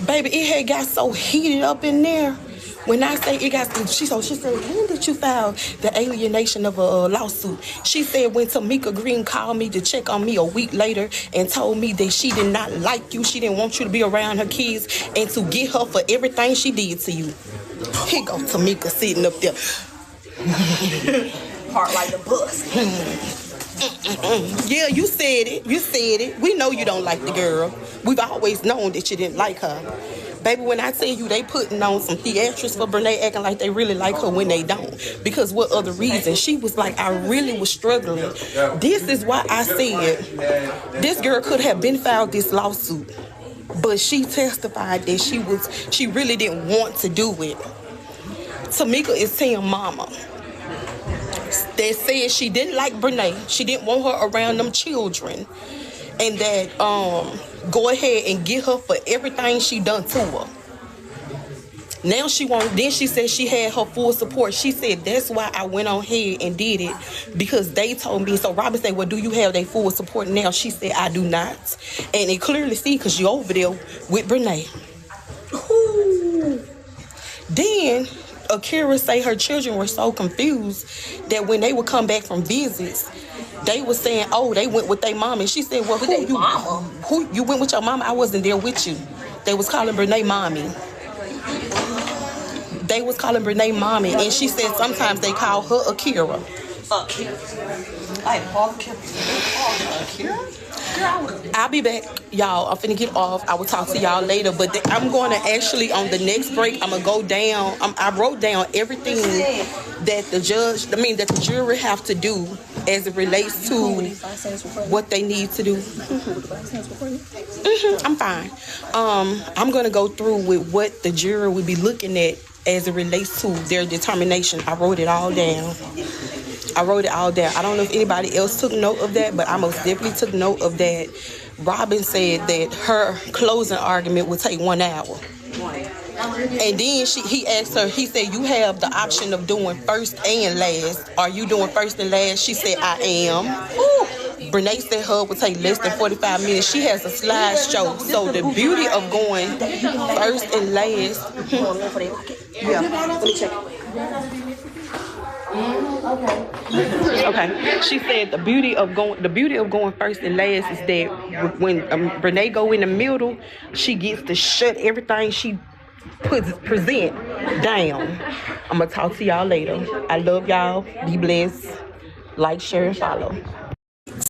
Baby, it had got so heated up in there. When I say it got, she said, when did you file the alienation of a lawsuit? She said when Tamika Green called me to check on me a week later and told me that she did not like you, she didn't want you to be around her kids, and to get her for everything she did to you. Here go Tamika sitting up there. Heart like the bus. Yeah, you said it. You said it. We know you don't like the girl. We've always known that you didn't like her. Baby, when I tell you they putting on some theatrics for Brene, acting like they really like her when they don't. Because what other reason? She was like, I really was struggling. This is why I said this girl could have been filed this lawsuit. But she testified that she really didn't want to do it. Tamika is saying mama. That said she didn't like Brene. She didn't want her around them children. And that go ahead and get her for everything she done to her. Now she won't. Then she said she had her full support. She said that's why I went on ahead and did it, because they told me. So Robin said, well, do you have their full support now? She said, I do not. And it clearly see because you over there with Brene. Ooh. Then Akira say her children were so confused that when they would come back from visits, they were saying, oh, they went with their mom. And she said, well, who you went with your mama? I wasn't there with you. They was calling Brene mommy. They was calling Brene mommy. And she said sometimes they call her Akira. Akira. I call Akira? I'll be back, y'all. I'm finna get off. I will talk to y'all later. But I'm going to actually, on the next break, I'm going to go down. I wrote down everything that the jury have to do as it relates to what they need to do. I'm fine. I'm going to go through with what the jury will be looking at as it relates to their determination. I wrote it all down. I don't know if anybody else took note of that, but I most definitely took note of that. Robin said that her closing argument would take 1 hour. And then he asked her, he said, you have the option of doing first and last. Are you doing first and last? She said, I am. Brene said her would take less than 45 minutes. She has a slideshow. So the beauty of going first and last. Yeah, let me check. Okay. She said the beauty of going first and last is that when Brene go in the middle, she gets to shut everything she present down. I'm gonna talk to y'all later. I love y'all. Be blessed. Like, share, and follow.